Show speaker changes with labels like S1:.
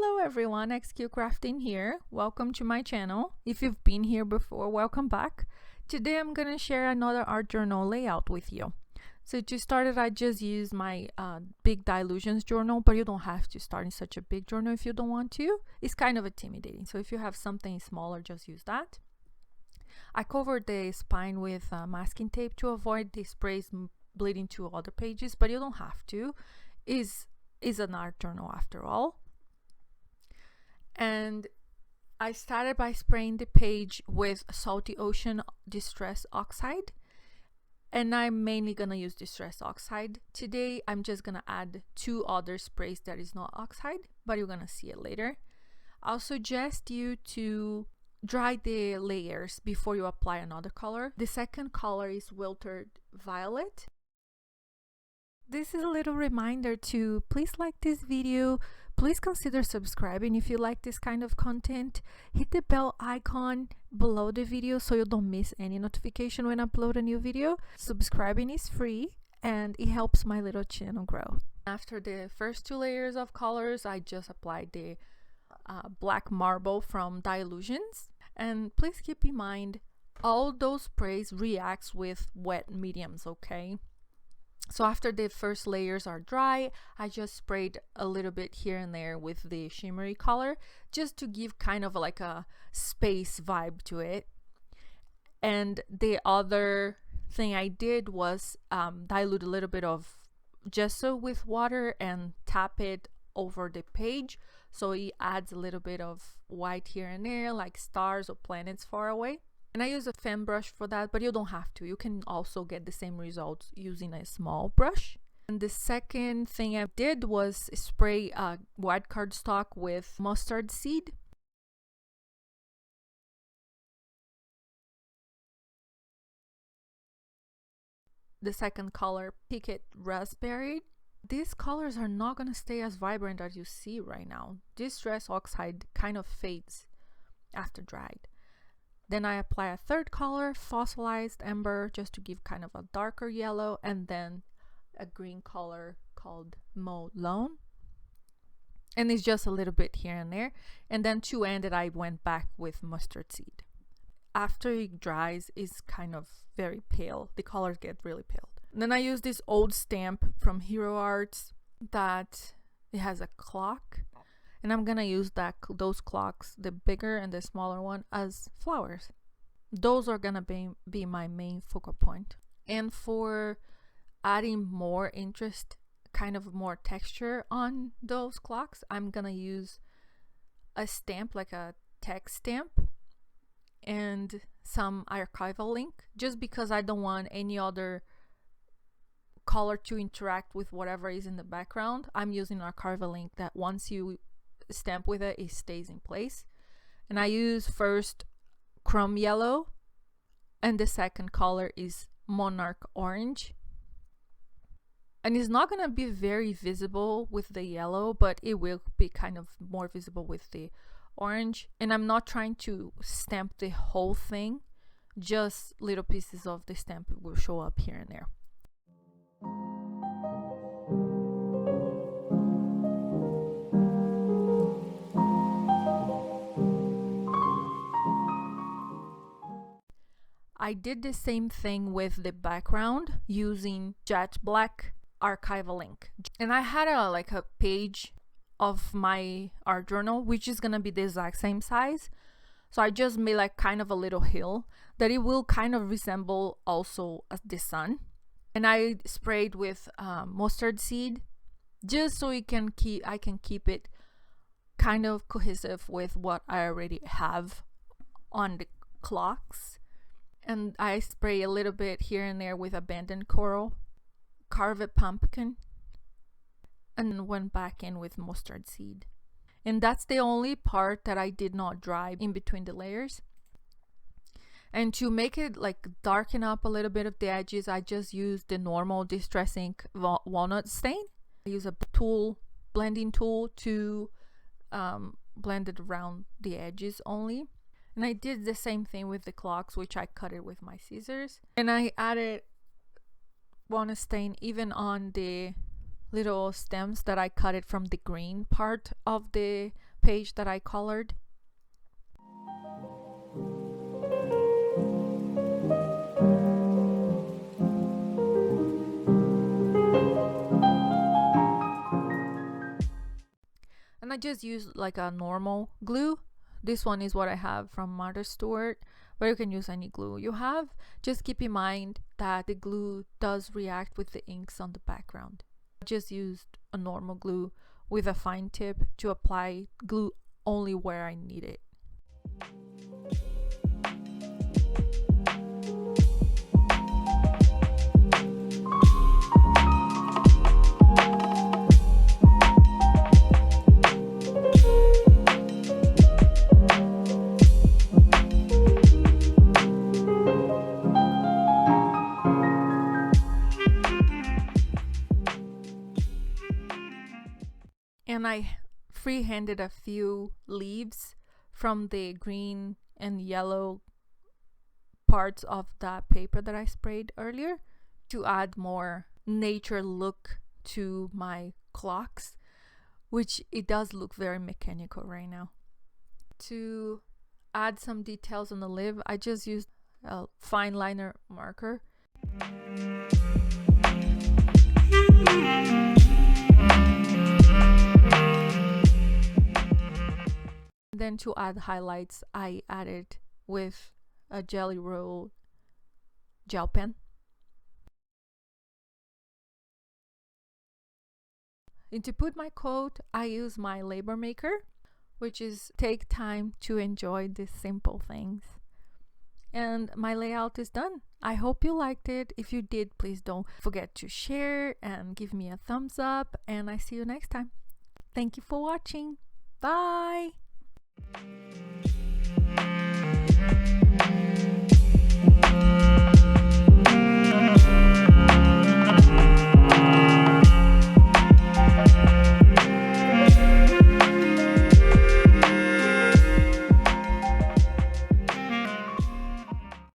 S1: Hello everyone, XQ Crafting here. Welcome to my channel. If you've been here before, welcome back. Today I'm gonna share another art journal layout with you. So to start it, I just use my big dilutions journal, but you don't have to start in such a big journal if you don't want to. It's kind of intimidating, so if you have something smaller, just use that. I covered the spine with masking tape to avoid the sprays bleeding to other pages, but you don't have to. Is an art journal after all. And I started by spraying the page with Salty Ocean Distress Oxide, and I'm mainly gonna use Distress Oxide today. I'm just gonna add two other sprays that is not oxide, but you're gonna see it later. I'll suggest you to dry the layers before you apply another color. The second color is Wilted Violet. This is a little reminder to please like this video, please consider subscribing if you like this kind of content. Hit the bell icon below the video so you don't miss any notification when I upload a new video. Subscribing is free and it helps my little channel grow. After the first two layers of colors, I just applied the black marble from Dilutions. And please keep in mind, all those sprays reacts with wet mediums, okay? So after the first layers are dry, I just sprayed a little bit here and there with the shimmery color just to give kind of like a space vibe to it. And the other thing I did was dilute a little bit of gesso with water and tap it over the page so it adds a little bit of white here and there, like stars or planets far away. And I use a fan brush for that, but you don't have to. You can also get the same results using a small brush. And the second thing I did was spray white cardstock with mustard seed. The second color, Picket Raspberry. These colors are not going to stay as vibrant as you see right now. Distress Oxide kind of fades after dried. Then I apply a third color, Fossilized Ember, just to give kind of a darker yellow, and then a green color called Mowed Lawn. And it's just a little bit here and there. And then to end it, I went back with mustard seed. After it dries, it's kind of very pale. The colors get really pale. Then I use this old stamp from Hero Arts that it has a clock. And I'm gonna use those clocks, the bigger and the smaller one, as flowers. Those are gonna be my main focal point. And for adding more interest, kind of more texture on those clocks, I'm gonna use a stamp, like a text stamp, and some archival link, just because I don't want any other color to interact with whatever is in the background. I'm using an archival link that once you stamp with it, it stays in place. And I use first Chrome Yellow, and the second color is Monarch Orange. And it's not going to be very visible with the yellow, but it will be kind of more visible with the orange. And I'm not trying to stamp the whole thing, just little pieces of the stamp will show up here and there. I did the same thing with the background using jet black archival ink. And I had a page of my art journal, which is gonna be the exact same size. So I just made like kind of a little hill that it will kind of resemble also as the sun. And I sprayed with mustard seed just so I can keep it kind of cohesive with what I already have on the clocks. And I spray a little bit here and there with Abandoned Coral, Carved Pumpkin, and went back in with mustard seed. And that's the only part that I did not dry in between the layers. And to make it like darken up a little bit of the edges, I just use the normal Distress Ink Walnut Stain. I use a blending tool to blend it around the edges only. And I did the same thing with the clocks, which I cut it with my scissors. And I added walnut stain even on the little stems that I cut it from the green part of the page that I colored. And I just used like a normal glue. This one is what I have from Martha Stewart, but you can use any glue you have. Just keep in mind that the glue does react with the inks on the background. I just used a normal glue with a fine tip to apply glue only where I need it. And I free-handed a few leaves from the green and yellow parts of that paper that I sprayed earlier to add more nature look to my clocks, which it does look very mechanical right now. To add some details on the lid, I just used a fine liner marker. Then to add highlights, I added with a Jelly Roll gel pen. And to put my coat, I use my labor maker, which is take time to enjoy these simple things. And my layout is done. I hope you liked it. If you did, please don't forget to share and give me a thumbs up, and I see you next time. Thank you for watching. Bye.